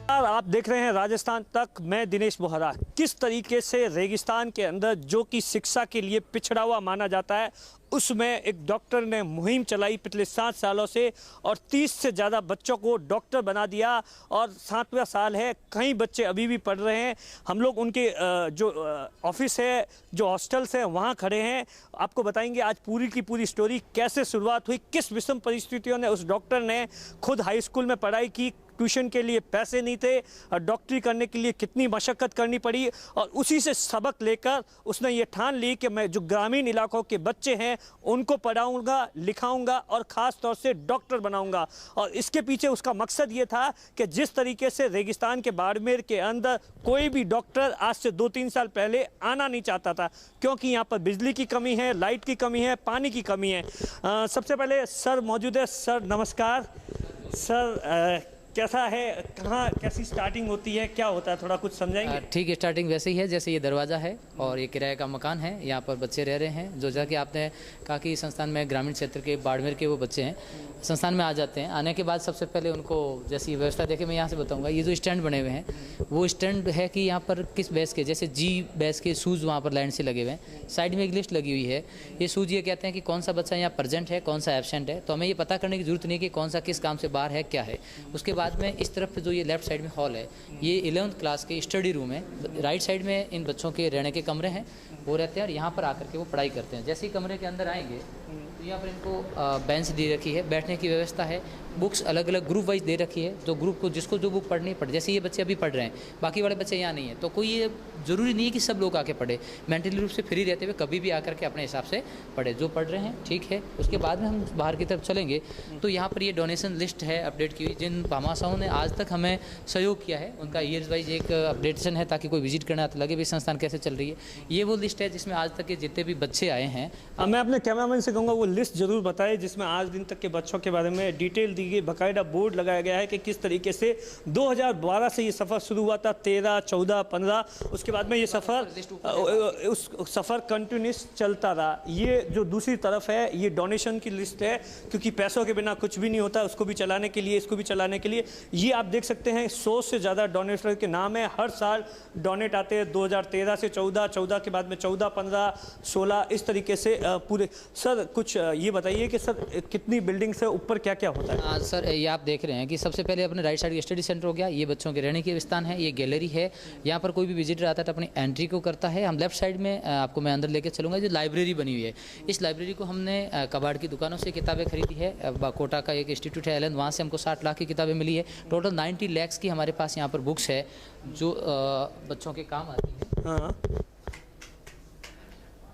आप देख रहे हैं राजस्थान तक। मैं दिनेश बोहरा। किस तरीके से रेगिस्तान के अंदर जो कि शिक्षा के लिए पिछड़ा हुआ माना जाता है, उसमें एक डॉक्टर ने मुहिम चलाई पिछले 7 सालों से और 30 से ज़्यादा बच्चों को डॉक्टर बना दिया और 7वां साल है। कई बच्चे अभी भी पढ़ रहे हैं। हम लोग उनके जो ऑफिस है, जो हॉस्टल्स हैं, वहाँ खड़े हैं। आपको बताएंगे आज पूरी की पूरी स्टोरी, कैसे शुरुआत हुई, किस विषम परिस्थितियों ने उस डॉक्टर ने खुद हाई स्कूल में पढ़ाई की, ट्यूशन के लिए पैसे नहीं थे और डॉक्टरी करने के लिए कितनी मशक्क़त करनी पड़ी और उसी से सबक लेकर उसने ये ठान ली कि मैं जो ग्रामीण इलाकों के बच्चे हैं उनको पढ़ाऊंगा, लिखाऊंगा और ख़ास तौर से डॉक्टर बनाऊंगा। और इसके पीछे उसका मकसद ये था कि जिस तरीके से रेगिस्तान के बाड़मेर के अंदर कोई भी डॉक्टर आज से 2-3 साल पहले आना नहीं चाहता था, क्योंकि यहाँ पर बिजली की कमी है, लाइट की कमी है, पानी की कमी है। सबसे पहले सर मौजूद है। सर नमस्कार। सर कैसा है, कहाँ कैसी स्टार्टिंग होती है, क्या होता है, थोड़ा कुछ समझाएंगे? ठीक है, स्टार्टिंग वैसे ही है जैसे ये दरवाज़ा है और ये किराए का मकान है। यहाँ पर बच्चे रह रहे हैं। जो जाके आपने कहा कि संस्थान में ग्रामीण क्षेत्र के बाड़मेर के वो बच्चे हैं, संस्थान में आ जाते हैं। आने के बाद सबसे पहले उनको जैसी व्यवस्था देखे, मैं यहाँ से बताऊँगा। ये जो स्टैंड बने हुए हैं वो स्टैंड है कि यहाँ पर किस बैच के, जैसे जी बैच के शूज़ वहाँ पर लाइन से लगे हुए हैं। साइड में एक लिस्ट लगी हुई है। ये शूज़ ये कहते हैं कि कौन सा बच्चा यहाँ प्रेजेंट है, कौन सा एब्सेंट है। तो हमें ये पता करने की जरूरत नहीं है कि कौन सा किस काम से बाहर है, क्या है। उसके बाद में इस तरफ जो ये लेफ्ट साइड में हॉल है, ये 11th क्लास के स्टडी रूम है। राइट साइड में इन बच्चों के रहने के कमरे हैं, वो रहते हैं और यहाँ पर आकर के वो पढ़ाई करते हैं। जैसे ही कमरे के अंदर आएंगे तो यहाँ पर इनको बेंच दी रखी है, बैठने की व्यवस्था है। बुक्स अलग अलग ग्रुप वाइज दे रखी है, जो ग्रुप को जिसको जो बुक पढ़नी पढ़े। जैसे ये बच्चे अभी पढ़ रहे हैं, बाकी वाले बच्चे यहाँ नहीं है, तो कोई ये ज़रूरी नहीं है कि सब लोग आके पढ़े। मेंटली रूप से फ्री रहते हुए कभी भी आकर के अपने हिसाब से पढ़े, जो पढ़ रहे हैं ठीक है। उसके बाद में हम बाहर की तरफ चलेंगे तो यहाँ पर ये डोनेशन लिस्ट है अपडेट की हुई। जिन भामाशाहों ने आज तक हमें सहयोग किया है उनका ईयर्स वाइज एक अपडेटेशन है, ताकि कोई विजिट करना तो लगे भी संस्थान कैसे चल रही है। ये वो लिस्ट है जिसमें आज तक के जितने भी बच्चे आए हैं। मैं अपने कैमरामैन से कहूँगा वो लिस्ट जरूर बताए, जिसमें आज दिन तक के बच्चों के बारे में डिटेल दी गई। बाकायदा बोर्ड लगाया गया है कि किस तरीके से 2012 से ये सफ़र शुरू हुआ था, 13, 14, 15। उसके बाद में ये सफ़र कंटिन्यूस चलता रहा। ये जो दूसरी तरफ है ये डोनेशन की लिस्ट है, क्योंकि पैसों के बिना कुछ भी नहीं होता। उसको भी चलाने के लिए, इसको भी चलाने के लिए ये आप देख सकते हैं 100 से ज़्यादा डोनेटर के नाम है। हर साल डोनेट आते हैं। 2013 से 14, 14 के बाद में 14, 15, 16, इस तरीके से पूरे। सर कुछ ये बताइए कि सर कितनी बिल्डिंग्स है, ऊपर क्या क्या होता है? सर ये आप देख रहे हैं कि सबसे पहले अपने राइट साइड स्टडी सेंटर हो गया, ये बच्चों के रहने के स्थान है, ये गैलरी है। यहाँ पर कोई भी विजिटर आता है तो अपनी एंट्री को करता है। हम लेफ्ट साइड में आपको मैं अंदर लेके चलूँगा, जो लाइब्रेरी बनी हुई है। इस लाइब्रेरी को हमने कबाड़ की दुकानों से किताबें खरीदी है। कोटा का एक इंस्टीट्यूट है एलन, वहाँ से हमको 60 लाख की किताबें मिली है। टोटल 90 lakhs की हमारे पास यहाँ पर बुक्स है जो बच्चों के काम आती है। हाँ।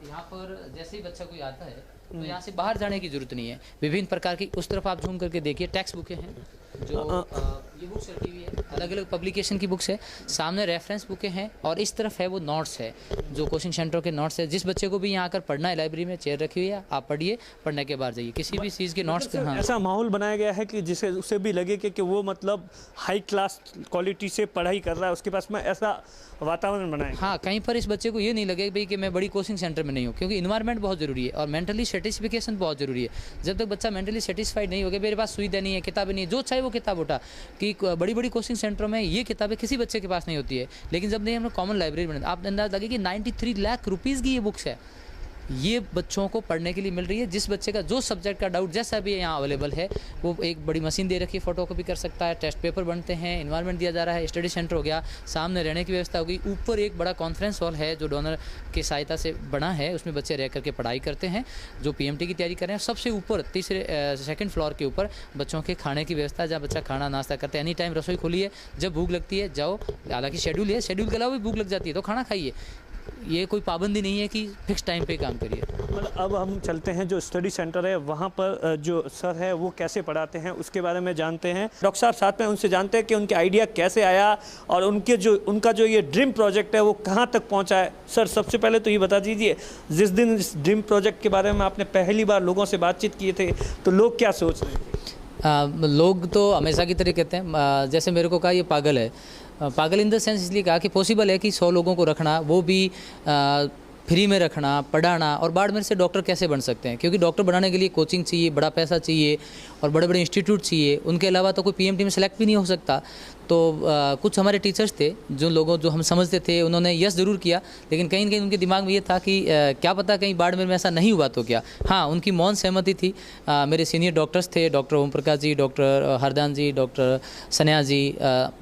यहाँ पर जैसे ही बच्चा कोई आता है तो यहाँ से बाहर जाने की जरूरत नहीं है। विभिन्न प्रकार की, उस तरफ आप झूम करके देखिए, टेक्स्ट बुकें हैं जो ये बुक्स रखी हुई है, अलग अलग पब्लिकेशन की बुक्स है। सामने रेफरेंस बुकें हैं और इस तरफ है वो नोट्स है, जो कोचिंग सेंटर के नोट्स है। जिस बच्चे को भी यहाँ आकर पढ़ना है, लाइब्रेरी में चेयर रखी हुई है, आप पढ़िए, पढ़ने के बाद जाइए। किसी भी चीज़ के नोट्स हाँ। ऐसा माहौल बनाया गया है कि जिसे उसे भी लगे कि वो मतलब हाई क्लास क्वालिटी से पढ़ाई कर रहा है, उसके पास में ऐसा वातावरण बनाए। हाँ, कहीं पर इस बच्चे को ये नहीं लगे भाई कि मैं बड़ी कोचिंग सेंटर में नहीं हूँ, क्योंकि इन्वायरमेंट बहुत ज़रूरी है और मेंटली सेटिस्फिकेशन बहुत ज़रूरी है। जब तक बच्चा मेंटली सेटिस्फाइड नहीं होगा, मेरे पास सुविधा नहीं है, किताबें नहीं है, जो चाहे वो किताब उठा, कि बड़ी बड़ी कोचिंग सेंटरों में ये किताबें किसी बच्चे के पास नहीं होती है। लेकिन जब नहीं, हम लोग कॉमन लाइब्रेरी बना, आप अंदाज लगे कि 93 लाख रुपीज़ की ये बुक्स है, ये बच्चों को पढ़ने के लिए मिल रही है। जिस बच्चे का जो सब्जेक्ट का डाउट जैसा भी यहाँ अवेलेबल है, वो एक बड़ी मशीन दे रखी है, फोटो कॉपी कर सकता है, टेस्ट पेपर बनते हैं, इन्वायरमेंट दिया जा रहा है, स्टडी सेंटर हो गया, सामने रहने की व्यवस्था हो गई। ऊपर एक बड़ा कॉन्फ्रेंस हॉल है जो डोनर की सहायता से बना है, उसमें बच्चे रह करके पढ़ाई करते हैं, जो PMT की तैयारी कर रहे हैं। सबसे ऊपर सेकंड फ्लोर के ऊपर बच्चों के खाने की व्यवस्था, जहाँ बच्चा खाना नाश्ता करते हैं। एनी टाइम रसोई खुली है, जब भूख लगती है जाओ, हालांकि शेड्यूल है, शेड्यूल के अलावा भी भूख लग जाती है तो खाना खाइए। ये कोई पाबंदी नहीं है कि फिक्स टाइम पे काम करिए। मतलब अब हम चलते हैं जो स्टडी सेंटर है वहाँ पर जो सर है वो कैसे पढ़ाते हैं उसके बारे में जानते हैं। डॉक्टर साहब साथ में उनसे जानते हैं कि उनके आइडिया कैसे आया और उनका जो ये ड्रीम प्रोजेक्ट है वो कहाँ तक पहुँचा है। सर सबसे पहले तो ये बता दीजिए, जिस दिन इस ड्रीम प्रोजेक्ट के बारे में आपने पहली बार लोगों से बातचीत किए थे तो लोग क्या सोच रहे थे? लोग तो हमेशा की तरह कहते हैं, जैसे मेरे को कहा ये पागल है। पागल इन द सेंस इसलिए कहा कि पॉसिबल है कि 100 लोगों को रखना, वो भी फ्री में रखना, पढ़ाना, और बाड़मेर से डॉक्टर कैसे बन सकते हैं, क्योंकि डॉक्टर बनाने के लिए कोचिंग चाहिए, बड़ा पैसा चाहिए और बड़े बड़े इंस्टीट्यूट चाहिए। उनके अलावा तो कोई PMT में सेलेक्ट भी नहीं हो सकता। तो कुछ हमारे टीचर्स थे जो हम समझते थे, उन्होंने यस ज़रूर किया, लेकिन कहीं न कहीं उनके दिमाग में ये था कि क्या पता कहीं बाड़मेर में ऐसा नहीं हुआ तो क्या। हाँ, उनकी मौन सहमति थी। मेरे सीनियर डॉक्टर्स थे, डॉक्टर ओम प्रकाश जी, डॉक्टर हरदान जी, डॉक्टर सन्या जी,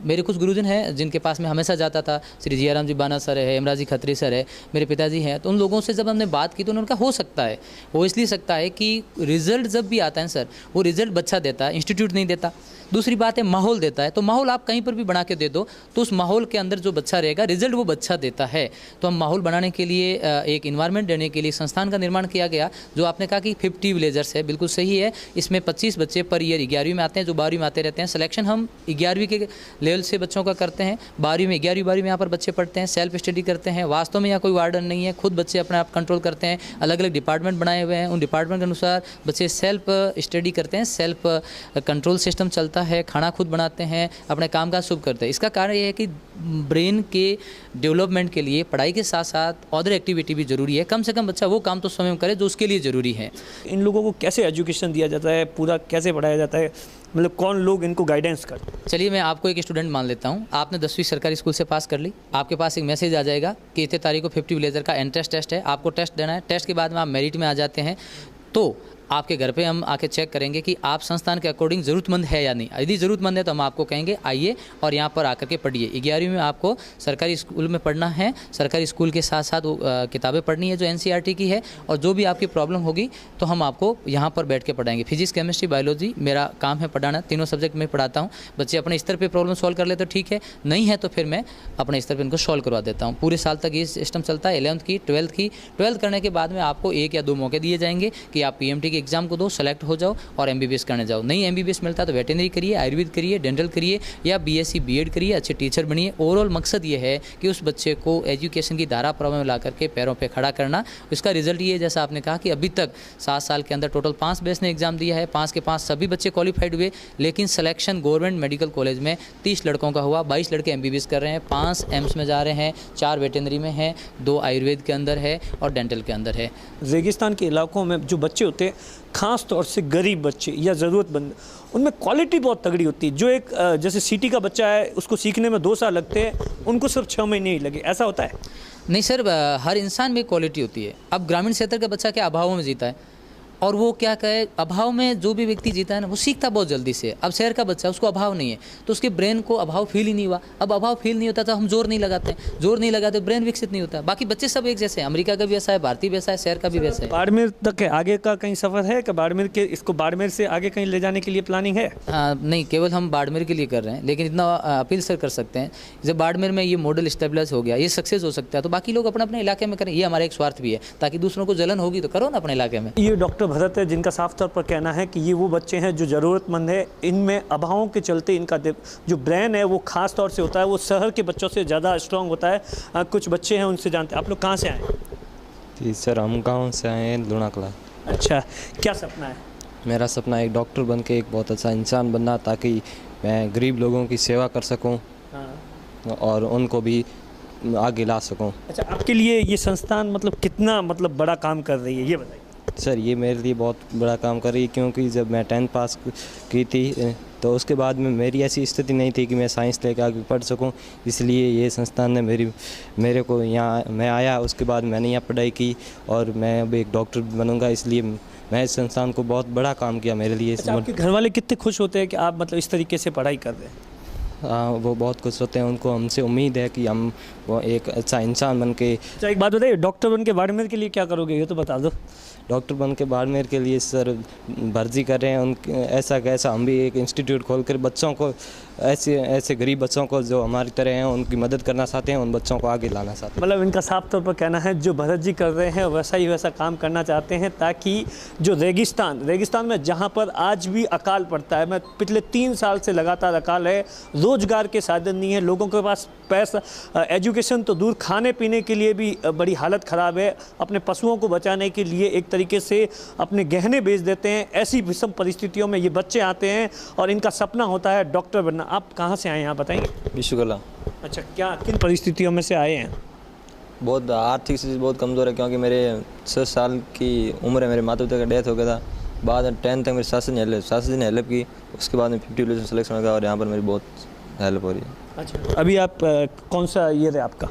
मेरे कुछ गुरुजन हैं जिनके पास मैं हमेशा जाता था, श्री जियाराम जी बाना सर है, इमरान जी खत्री सर है, मेरे पिताजी हैं। तो उन लोगों से जब हमने बात की तो उन्होंने कहा हो सकता है, वो इसलिए सकता है कि रिज़ल्ट जब भी आता है सर, वो रिज़ल्ट बच्चा देता है, इंस्टीट्यूट नहीं देता। दूसरी बात है माहौल देता है, तो माहौल आप कहीं पर भी बना के दे दो तो उस माहौल के अंदर जो बच्चा रहेगा रिजल्ट वो बच्चा देता है। तो हम माहौल बनाने के लिए एक इन्वायरमेंट देने के लिए संस्थान का निर्माण किया गया। जो आपने कहा कि 50 विलेजर्स है, बिल्कुल सही है। इसमें 25 बच्चे पर ईयर 11वीं में आते हैं, जो 12वीं में आते रहते हैं। सिलेक्शन हम 11वीं के लेवल से बच्चों का करते हैं, 12वीं में 11वीं में यहाँ पर बच्चे पढ़ते हैं, सेल्फ स्टडी करते हैं। वास्तव में यहाँ कोई वार्डन नहीं है, खुद बच्चे अपने आप कंट्रोल करते हैं। अलग अलग डिपार्टमेंट बनाए हुए हैं, उन डिपार्टमेंट के अनुसार बच्चे सेल्फ स्टडी करते हैं, सेल्फ कंट्रोल सिस्टम चलता है, खाना खुद बनाते हैं, अपने काम काज शुभ करते हैं। इसका कारण ये है कि ब्रेन के डेवलपमेंट के लिए पढ़ाई के साथ साथ अदर एक्टिविटी भी ज़रूरी है। कम से कम बच्चा वो काम तो स्वयं करे जो उसके लिए ज़रूरी है। इन लोगों को कैसे एजुकेशन दिया जाता है, पूरा कैसे पढ़ाया जाता है, मतलब कौन लोग इनको गाइडेंस करते हैं? चलिए मैं आपको एक स्टूडेंट मान लेता हूँ। आपने 10वीं सरकारी स्कूल से पास कर ली, आपके पास एक मैसेज आ जाएगा कि इतने तारीख को 50 विलेजर का एंट्रेंस टेस्ट है, आपको टेस्ट देना है। टेस्ट के बाद में आप मेरिट में आ जाते हैं, तो आपके घर पे हम आके चेक करेंगे कि आप संस्थान के अकॉर्डिंग ज़रूरतमंद है या नहीं। यदि ज़रूरतमंद है तो हम आपको कहेंगे आइए और यहाँ पर आकर के पढ़िए। 11वीं में आपको सरकारी स्कूल में पढ़ना है, सरकारी स्कूल के साथ साथ वो किताबें पढ़नी है जो NCERT की है, और जो भी आपकी प्रॉब्लम होगी तो हम आपको यहाँ पर बैठ के पढ़ाएंगे। फिजिक्स, केमिस्ट्री, बायोलॉजी मेरा काम है पढ़ाना, तीनों सब्जेक्ट में पढ़ाता हूँ। बच्चे अपने स्तर पर प्रॉब्लम सॉल्व कर ले तो ठीक है, नहीं है तो फिर मैं अपने स्तर पर इनको सॉल्व करवा देता हूँ। पूरे साल तक ये सिस्टम चलता है। 11th की, 12th करने के बाद में आपको 1 या 2 मौके दिए जाएंगे कि आप PMT के एग्जाम को दो, सेलेक्ट हो जाओ और MBBS करने जाओ। नहीं MBBS मिलता तो वेटरनरी करिए, आयुर्वेद करिए, डेंटल करिए या BSc BEd करिए, अच्छे टीचर बनिए। ओवरऑल मकसद ये है कि उस बच्चे को एजुकेशन की धारा प्रवाह में ला करके पैरों पे खड़ा करना। इसका रिजल्ट ये है, जैसा आपने कहा कि अभी तक 7 साल के अंदर टोटल 5 बैच ने एग्जाम दिया है, 5 के 5 सभी बच्चे क्वालिफाइड हुए। लेकिन सिलेक्शन गवर्नमेंट मेडिकल कॉलेज में 30 लड़कों का हुआ, 22 लड़के MBBS कर रहे हैं, 5 एम्स में जा रहे हैं, 4 वेटरनरी में हैं, 2 आयुर्वेद के अंदर है और डेंटल के अंदर है। रेगिस्तान के इलाकों में जो बच्चे होते हैं, ख़ास तौर से गरीब बच्चे या ज़रूरतमंद, उनमें क्वालिटी बहुत तगड़ी होती है। जो एक जैसे सिटी का बच्चा है, उसको सीखने में 2 साल लगते हैं, उनको सिर्फ 6 महीने ही लगे, ऐसा होता है? नहीं सर, हर इंसान में क्वालिटी होती है। अब ग्रामीण क्षेत्र का बच्चा क्या अभाव में जीता है, और वो क्या कहे, अभाव में जो भी व्यक्ति जीता है ना वो सीखता बहुत जल्दी से। अब शहर का बच्चा, उसको अभाव नहीं है तो उसके ब्रेन को अभाव फील ही नहीं हुआ। अब अभाव फील नहीं होता तो हम जोर नहीं लगाते, जोर नहीं लगाते ब्रेन विकसित नहीं होता। बाकी बच्चे सब एक जैसे हैं, अमेरिका का भी वैसा है, भारतीय वैसा है, शहर का भी वैसा है। बाड़मेर तक आगे का कहीं सफ़र है कि बाड़मेर से आगे कहीं ले जाने के लिए प्लानिंग है? नहीं, केवल हम बाड़मेर के लिए कर रहे हैं, लेकिन इतना अपील सर कर सकते हैं जब बाड़मेर में ये मॉडल स्टेबलाइज हो गया, ये सक्सेस हो सकता है, तो बाकी लोग अपने अपने इलाके में करें। ये हमारा एक स्वार्थ भी है, ताकि दूसरों को जलन होगी तो करो ना अपने इलाके में। ये डॉक्टर भरत है जिनका साफ तौर पर कहना है कि ये वो बच्चे हैं जो ज़रूरतमंद है। इनमें अभावों के चलते इनका जो ब्रेन है वो ख़ास तौर से होता है, वो शहर के बच्चों से ज़्यादा स्ट्रॉन्ग होता है। कुछ बच्चे हैं उनसे जानते हैं। आप लोग कहाँ से आए? जी सर, हम गाँव से आए हैं, लुणाकला। अच्छा, क्या सपना है? मेरा सपना एक डॉक्टर बन के एक बहुत अच्छा इंसान बनना, ताकि मैं गरीब लोगों की सेवा कर सकूं और उनको भी आगे ला सकूं। अच्छा, आपके लिए ये संस्थान मतलब कितना बड़ा काम कर रही है, ये बताइए। सर, ये मेरे लिए बहुत बड़ा काम कर रही है, क्योंकि जब मैं 10th पास की थी तो उसके बाद में मेरी ऐसी स्थिति नहीं थी कि मैं साइंस लेकर आगे पढ़ सकूं। इसलिए ये संस्थान ने मेरे को यहाँ, मैं आया, उसके बाद मैंने यहाँ पढ़ाई की और मैं अब एक डॉक्टर बनूंगा। इसलिए मैं इस संस्थान को बहुत बड़ा काम किया मेरे लिए। अच्छा, आपके घर वाले कितने खुश होते हैं कि आप इस तरीके से पढ़ाई कर रहे हैं? वो बहुत खुश होते हैं। उनको हमसे उम्मीद है कि हम वो एक अच्छा इंसान बन के। अच्छा, एक बात बताइए, डॉक्टर बन के बाड़मेर के लिए क्या करोगे, ये तो बता दो। डॉक्टर बन के बाड़मेर के लिए सर भर्ती कर रहे हैं। ऐसा कैसा हम भी एक इंस्टीट्यूट खोलकर बच्चों को, ऐसे गरीब बच्चों को जो हमारी तरह हैं, उनकी मदद करना चाहते हैं, उन बच्चों को आगे लाना चाहते हैं। इनका साफ तौर पर कहना है जो भरत जी कर रहे हैं वैसा ही वैसा काम करना चाहते हैं, ताकि जो रेगिस्तान में जहाँ पर आज भी अकाल पड़ता है, मैं पिछले 3 साल से लगातार अकाल है, रोजगार के साधन नहीं है, लोगों के पास पैसा, एजुकेशन तो दूर, खाने पीने के लिए भी बड़ी हालत ख़राब है, अपने पशुओं को बचाने के लिए एक तरीके से अपने गहने बेच देते हैं। ऐसी विषम परिस्थितियों में ये बच्चे आते हैं और इनका सपना होता है डॉक्टर बनना। आप कहाँ से आए हैं, आप बताएंगे? विश्वकला। अच्छा, क्या किन परिस्थितियों में से आए हैं? बहुत आर्थिक स्थिति बहुत कमज़ोर है, क्योंकि मेरे 6 साल की उम्र है, मेरे माता पिता का डेथ हो गया था। बाद में 10th तक मेरे सास जी ने हेल्प की, उसके बाद में 50 सिलेक्शन हो गया और यहाँ पर मेरी बहुत हेल्प हो रही है। अच्छा, अभी आप कौन सा ईयर है आपका?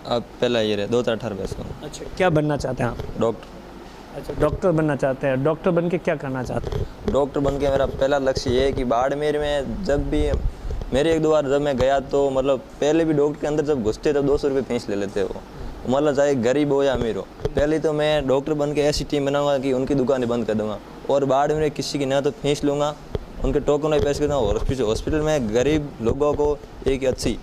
अब पहला ईयर है, 2018 बैच का। अच्छा, क्या बनना चाहते हैं आप? डॉक्टर। अच्छा, डॉक्टर बनना चाहते हैं। डॉक्टर बन के क्या करना चाहते हैं? डॉक्टर बन के मेरा पहला लक्ष्य ये है कि बाड़मेर में जब भी मेरे एक दो बार जब मैं गया तो मतलब पहले भी डॉक्टर के अंदर जब घुसते तब 200 रुपये फीस ले लेते वो, मतलब चाहे गरीब हो या अमीर हो। पहले तो मैं डॉक्टर बन के ऐसी टीम बनाऊंगा कि उनकी दुकानें बंद कर दूंगा और बाड़मेर में किसी की ना तो फीस लूँगा, उनके टोकन में पैसे दूँगा और हॉस्पिटल में गरीब लोगों को एक अच्छी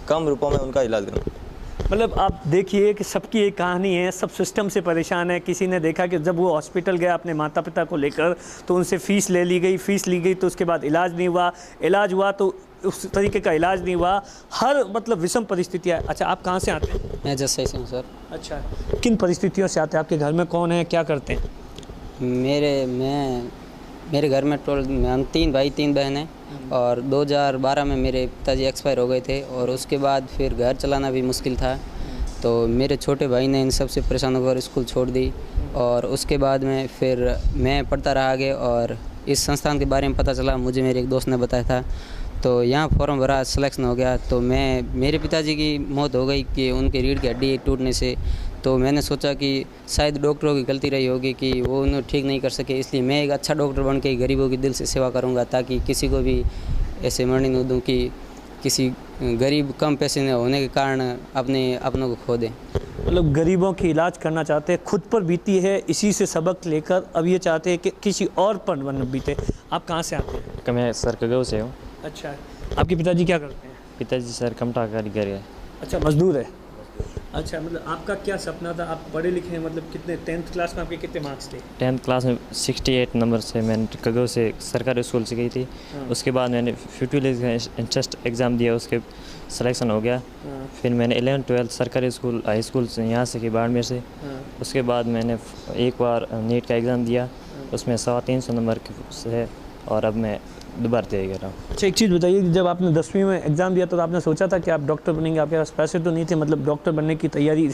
कम रुपयों में उनका इलाज करूँगा। मतलब आप देखिए कि सबकी एक कहानी है, सब सिस्टम से परेशान है। किसी ने देखा कि जब वो हॉस्पिटल गया अपने माता पिता को लेकर तो उनसे फ़ीस ले ली गई, फ़ीस ली गई तो उसके बाद इलाज नहीं हुआ, इलाज हुआ तो उस तरीके का इलाज नहीं हुआ। हर मतलब विषम परिस्थितियाँ। अच्छा, आप कहाँ से आते हैं? मैं जैसे से हूँ सर। अच्छा, किन परिस्थितियों से आते हैं? आपके घर में कौन है, क्या करते हैं? मेरे घर में हम 3 भाई 3 बहन हैं और 2012 में मेरे पिताजी एक्सपायर हो गए थे और उसके बाद फिर घर चलाना भी मुश्किल था, तो मेरे छोटे भाई ने इन सब से परेशान होकर स्कूल छोड़ दी और उसके बाद में फिर मैं पढ़ता रहा आगे और इस संस्थान के बारे में पता चला, मुझे मेरे एक दोस्त ने बताया था, तो यहाँ फॉर्म भरा, सिलेक्शन हो गया। तो मेरे पिताजी की मौत हो गई कि उनकी रीढ़ की हड्डी टूटने से, तो मैंने सोचा कि शायद डॉक्टरों की गलती रही होगी कि वो उन्हें ठीक नहीं कर सके, इसलिए मैं एक अच्छा डॉक्टर बन के गरीबों की दिल से सेवा करूँगा ताकि किसी को भी ऐसे मरने न दूँ कि किसी गरीब कम पैसे न होने के कारण अपनों को खो दें। मतलब गरीबों की इलाज करना चाहते हैं, खुद पर बीती है, इसी से सबक लेकर अब ये चाहते हैं कि किसी और पर न बीते। आप कहाँ से आते हैं? मैं सर कगाँव से हूँ। अच्छा, आपके पिताजी क्या करते हैं? पिताजी सर कमटा कारीगर है। अच्छा, मजदूर है। अच्छा, मतलब आपका क्या सपना था? आप पढ़े लिखे हैं, मतलब कितने 10th क्लास में आपके कितने मार्क्स थे? 10th क्लास में 68 नंबर से मैंने कगाँव से सरकारी स्कूल से गई थी। उसके बाद मैंने फ्यूचर इंटरेस्ट एग्ज़ाम दिया, उसके सिलेक्शन हो गया। फिर मैंने 11th 12th सरकारी स्कूल हाई स्कूल से यहाँ से कि बाड़मेर से। उसके बाद मैंने एक बार नीट का एग्ज़ाम दिया, उसमें 350 नंबर से है और अब मैं दोबारा तैयारी कर रहा हूँ। अच्छा, एक चीज़ बताइए कि जब आपने 10वीं में एग्ज़ाम दिया तो आपने सोचा था कि आप डॉक्टर बनेंगे? आपके पास पैसे तो नहीं थे, मतलब डॉक्टर बनने की तैयारी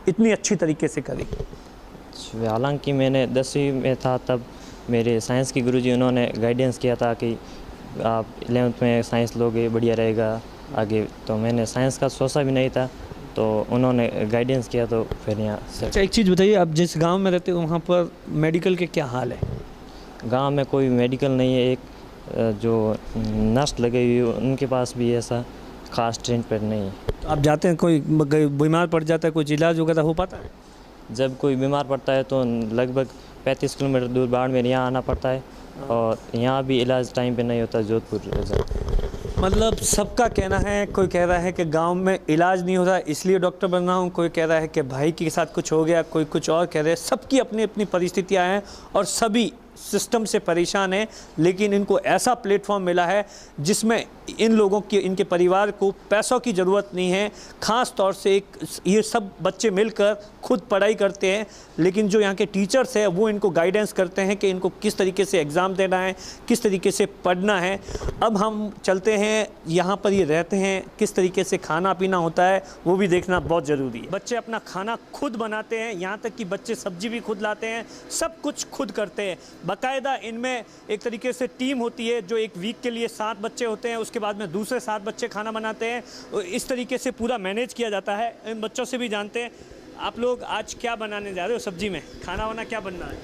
इतनी अच्छी तरीके से करी? हालांकि मैंने 10वीं में था तब मेरे साइंस के गुरुजी उन्होंने गाइडेंस किया था कि आप 11th में साइंस लोगे बढ़िया रहेगा आगे, तो मैंने साइंस का सोचा भी नहीं था, तो उन्होंने गाइडेंस किया तो फिर यहाँ से। अच्छा, एक चीज़ बताइए, आप जिस गांव में रहते हो वहाँ पर मेडिकल के क्या हाल है? गांव में कोई मेडिकल नहीं है, एक जो नर्स लगी हुई है उनके पास भी ऐसा खास ट्रीटमेंट नहीं है। तो आप जाते हैं, कोई बीमार पड़ जाता है, कोई इलाज वगैरह हो पाता है? जब कोई बीमार पड़ता है तो लगभग 35 किलोमीटर दूर बाड़मेर यहाँ आना पड़ता है और यहाँ भी इलाज टाइम पे नहीं होता, जोधपुर। मतलब सबका कहना है, कोई कह रहा है कि गांव में इलाज नहीं होता इसलिए डॉक्टर बन रहा हूँ, कोई कह रहा है कि भाई के साथ कुछ हो गया, कोई कुछ और कह रहे हैं। सबकी अपनी अपनी परिस्थितियाँ हैं और सभी सिस्टम से परेशान हैं, लेकिन इनको ऐसा प्लेटफॉर्म मिला है जिसमें इन लोगों की, इनके परिवार को पैसों की ज़रूरत नहीं है। ख़ास तौर से ये सब बच्चे मिलकर खुद पढ़ाई करते हैं, लेकिन जो यहाँ के टीचर्स हैं वो इनको गाइडेंस करते हैं कि इनको किस तरीके से एग्ज़ाम देना है, किस तरीके से पढ़ना है। अब हम चलते हैं, यहाँ पर ये रहते हैं, किस तरीके से खाना पीना होता है वो भी देखना बहुत ज़रूरी है। बच्चे अपना खाना खुद बनाते हैं, यहाँ तक कि बच्चे सब्जी भी खुद लाते हैं, सब कुछ खुद करते हैं। बाकायदा इनमें एक तरीके से टीम होती है, जो एक वीक के लिए 7 बच्चे होते हैं, उसके बाद में दूसरे 7 बच्चे खाना बनाते हैं। इस तरीके से पूरा मैनेज किया जाता है। इन बच्चों से भी जानते हैं, आप लोग आज क्या बनाने जा रहे हो? सब्जी में खाना वाना क्या बनना है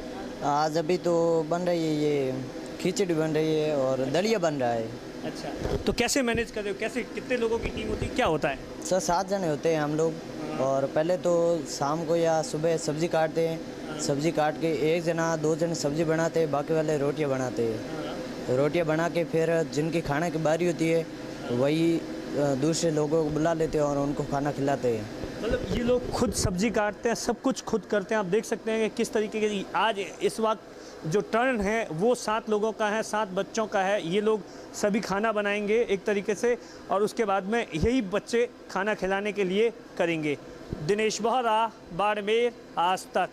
आज? अभी तो बन रही है, ये खिचड़ी बन रही है और दलिया बन रहा है। अच्छा, तो कैसे मैनेज कर रहे हो? कैसे, कितने लोगों की टीम होती है, क्या होता है? सर 7 जने होते हैं हम लोग और पहले तो शाम को या सुबह सब्जी काटते हैं, सब्जी काट के एक जना 2 जने सब्जी बनाते हैं, बाकी वाले रोटियां बनाते हैं। तो रोटियां बना के फिर जिनकी खाने की बारी होती है वही दूसरे लोगों को बुला लेते हैं और उनको खाना खिलाते हैं। मतलब ये लोग खुद सब्जी काटते हैं, सब कुछ खुद करते हैं। आप देख सकते हैं कि किस तरीके की आज इस वक्त जो टर्न है वो 7 लोगों का है, 7 बच्चों का है। ये लोग सभी खाना बनाएंगे एक तरीके से और उसके बाद में यही बच्चे खाना खिलाने के लिए करेंगे। दिनेश बोहरा, बाड़मेर, आज तक।